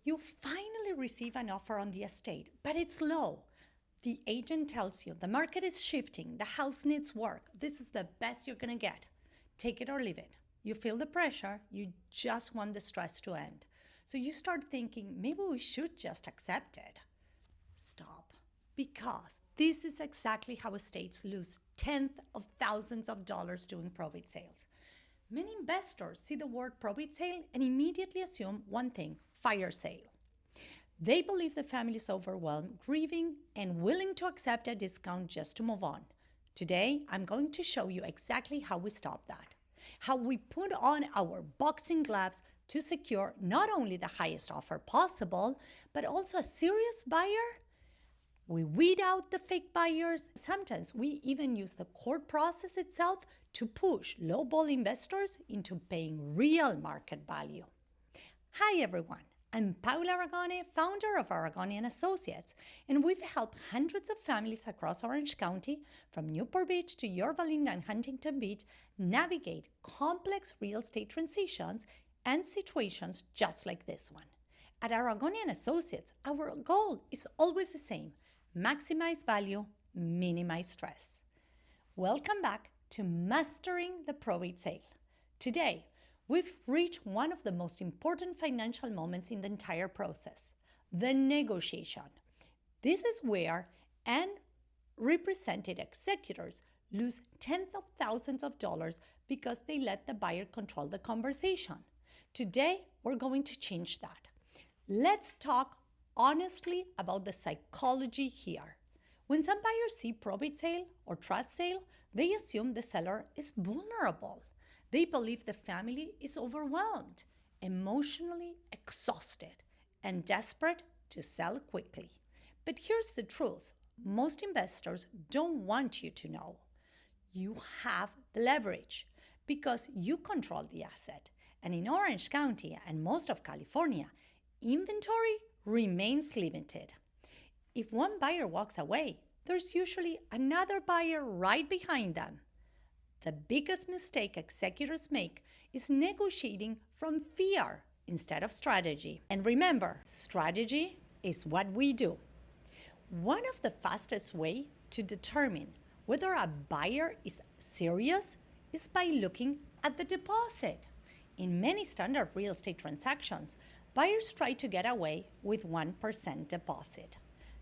You finally receive an offer on the estate, but it's low. The agent tells you the market is shifting, the house needs work, this is the best you're gonna get. Take it or leave it. You feel the pressure, you just want the stress to end. So you start thinking, maybe we should just accept it. Stop. Because this is exactly how estates lose tens of thousands of dollars doing probate sales. Many investors see the word probate sale and immediately assume one thing: fire sale. They believe the family is overwhelmed, grieving, and willing to accept a discount just to move on. Today, I'm going to show you exactly how we stop that. How we put on our boxing gloves to secure not only the highest offer possible, but also a serious buyer. We weed out the fake buyers. Sometimes we even use the court process itself to push lowball investors into paying real market value. Hi everyone, I'm Paula Aragone, founder of Aragone & Associates, and we've helped hundreds of families across Orange County, from Newport Beach to Yorba Linda and Huntington Beach, navigate complex real estate transitions and situations just like this one. At Aragone & Associates, our goal is always the same: maximize value, minimize stress. Welcome back to Mastering the Probate Sale. Today, we've reached one of the most important financial moments in the entire process: the negotiation. This is where unrepresented executors lose tens of thousands of dollars because they let the buyer control the conversation. Today, we're going to change that. Let's talk honestly about the psychology here. When some buyers see probate sale or trust sale, they assume the seller is vulnerable. They believe the family is overwhelmed, emotionally exhausted, and desperate to sell quickly. But here's the truth: most investors don't want you to know. You have the leverage because you control the asset. And in Orange County and most of California, inventory remains limited. If one buyer walks away, there's usually another buyer right behind them. The biggest mistake executors make is negotiating from fear instead of strategy. And remember, strategy is what we do. One of the fastest ways to determine whether a buyer is serious is by looking at the deposit. In many standard real estate transactions, buyers try to get away with 1% deposit.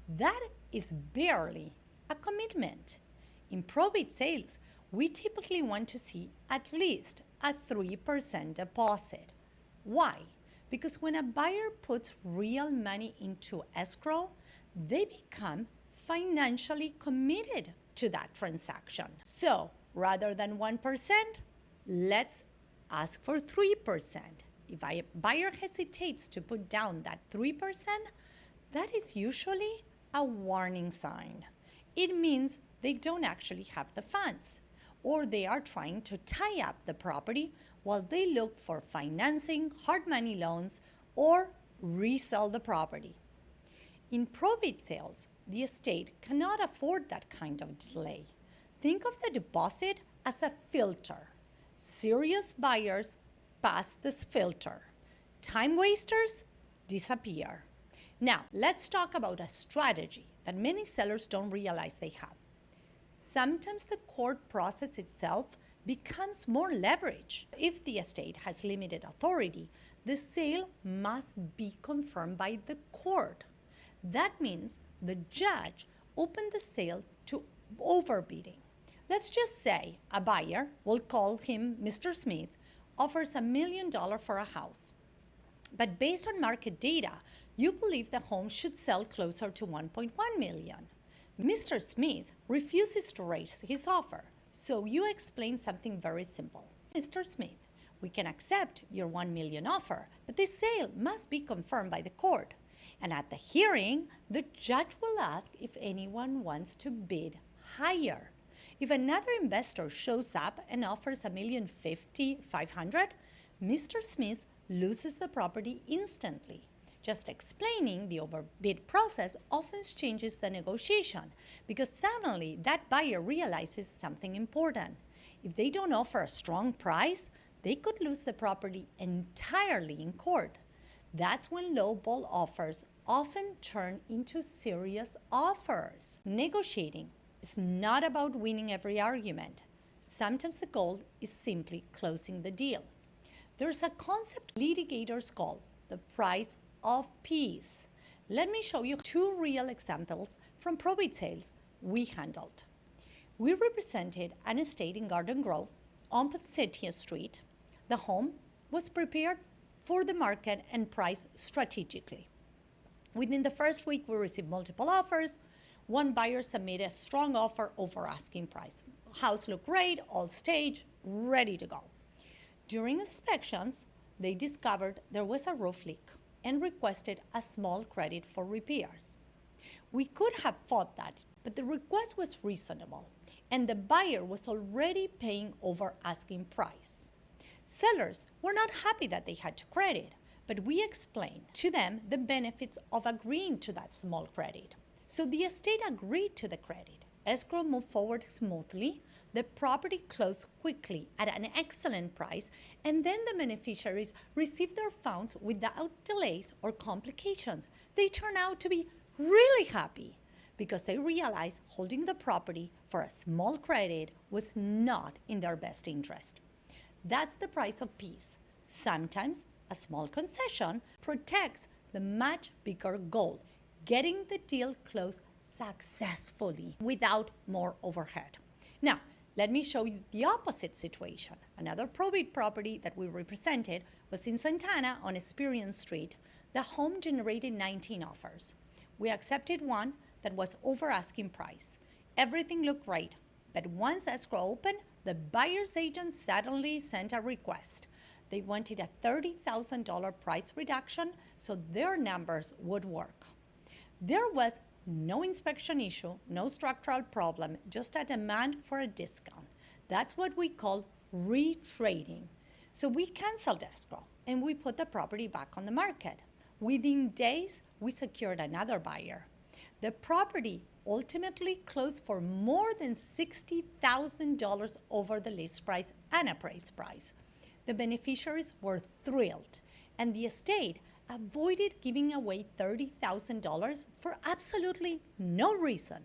That is barely a commitment. In probate sales, we typically want to see at least a 3% deposit. Why? Because when a buyer puts real money into escrow, they become financially committed to that transaction. So rather than 1%, let's ask for 3%. If a buyer hesitates to put down that 3%, that is usually a warning sign. It means they don't actually have the funds, or they are trying to tie up the property while they look for financing, hard money loans, or resell the property. In probate sales, the estate cannot afford that kind of delay. Think of the deposit as a filter. Serious buyers pass this filter. Time wasters disappear. Now, let's talk about a strategy that many sellers don't realize they have. Sometimes the court process itself becomes more leverage. If the estate has limited authority, the sale must be confirmed by the court. That means the judge opened the sale to overbidding. Let's just say a buyer, we'll call him Mr. Smith, offers $1 million for a house. But based on market data, you believe the home should sell closer to $1.1 million. Mr. Smith refuses to raise his offer, so you explain something very simple. Mr. Smith, we can accept your $1 million offer, but this sale must be confirmed by the court. And at the hearing, the judge will ask if anyone wants to bid higher. If another investor shows up and offers $1,050,500, Mr. Smith loses the property instantly. Just explaining the overbid process often changes the negotiation because suddenly that buyer realizes something important. If they don't offer a strong price, they could lose the property entirely in court. That's when lowball offers often turn into serious offers. Negotiating is not about winning every argument. Sometimes the goal is simply closing the deal. There's a concept litigators call the price of peace. Let me show you two real examples from probate sales we handled. We represented an estate in Garden Grove on Passetia Street. The home was prepared for the market and priced strategically. Within the first week, we received multiple offers. One buyer submitted a strong offer over asking price. House looked great, all staged, ready to go. During inspections, they discovered there was a roof leak and requested a small credit for repairs. We could have fought that, but the request was reasonable, and the buyer was already paying over asking price. Sellers were not happy that they had to credit, but we explained to them the benefits of agreeing to that small credit. So the estate agreed to the credit. Escrow moved forward smoothly. The property closed quickly at an excellent price, and then the beneficiaries received their funds without delays or complications. They turned out to be really happy because they realized holding the property for a small credit was not in their best interest. That's the price of peace. Sometimes a small concession protects the much bigger goal, getting the deal closed successfully without more overhead. Now, let me show you the opposite situation. Another probate property that we represented was in Santana on Experience Street. The home generated 19 offers. We accepted one that was over asking price. Everything looked great, but once escrow opened, the buyer's agent suddenly sent a request. They wanted a $30,000 price reduction so their numbers would work. There was no inspection issue, no structural problem, just a demand for a discount. That's what we call retrading. So we canceled escrow and we put the property back on the market. Within days, we secured another buyer. The property ultimately closed for more than $60,000 over the list price and appraised price. The beneficiaries were thrilled, and the estate avoided giving away $30,000 for absolutely no reason.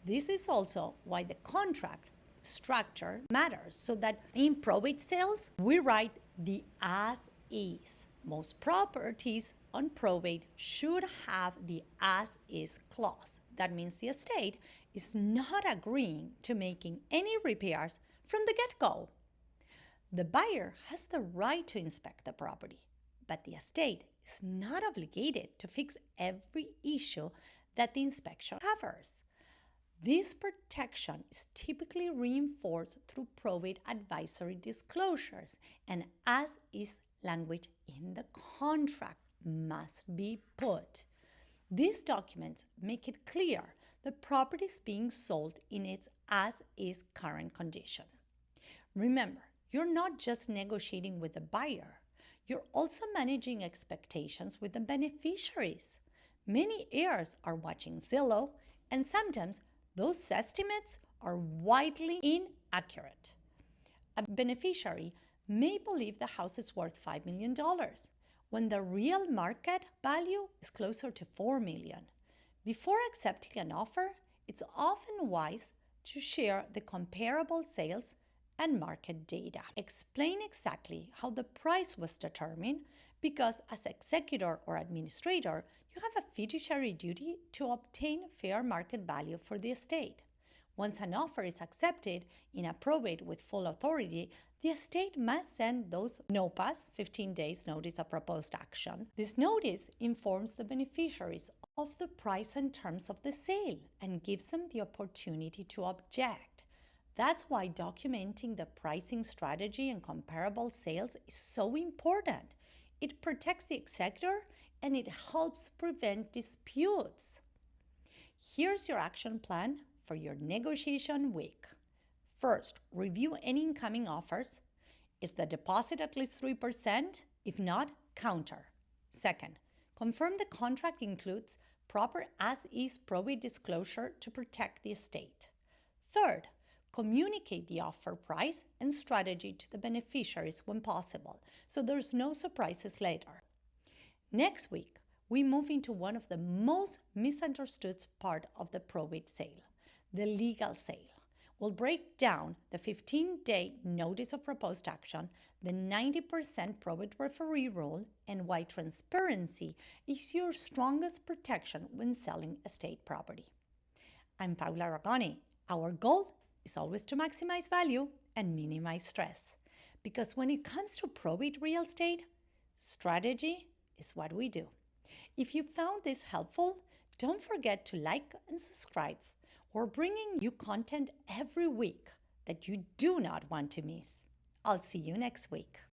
This is also why the contract structure matters, so that in probate sales, we write the as-is. Most properties on probate should have the as-is clause. That means the estate is not agreeing to making any repairs from the get-go. The buyer has the right to inspect the property, but the estate is not obligated to fix every issue that the inspection covers. This protection is typically reinforced through probate advisory disclosures, and as-is language in the contract must be put. These documents make it clear the property is being sold in its as-is current condition. Remember, you're not just negotiating with the buyer, you're also managing expectations with the beneficiaries. Many heirs are watching Zillow, and sometimes those estimates are widely inaccurate. A beneficiary may believe the house is worth $5 million when the real market value is closer to $4 million. Before accepting an offer, it's often wise to share the comparable sales and market data. Explain exactly how the price was determined, because as executor or administrator, you have a fiduciary duty to obtain fair market value for the estate. Once an offer is accepted in a probate with full authority, the estate must send those NOPAs, 15 days notice of proposed action. This notice informs the beneficiaries of the price and terms of the sale and gives them the opportunity to object. That's why documenting the pricing strategy and comparable sales is so important. It protects the executor and it helps prevent disputes. Here's your action plan for your negotiation week. First, review any incoming offers. Is the deposit at least 3%? If not, counter. Second, confirm the contract includes proper as-is probate disclosure to protect the estate. Third, communicate the offer price and strategy to the beneficiaries when possible, so there's no surprises later. Next week, we move into one of the most misunderstood part of the probate sale, the legal sale. We'll break down the 15-day notice of proposed action, the 90% probate referee rule, and why transparency is your strongest protection when selling estate property. I'm Paula Aragone. Our goal is always to maximize value and minimize stress. Because when it comes to probate real estate, strategy is what we do. If you found this helpful, don't forget to like and subscribe. We're bringing you content every week that you do not want to miss. I'll see you next week.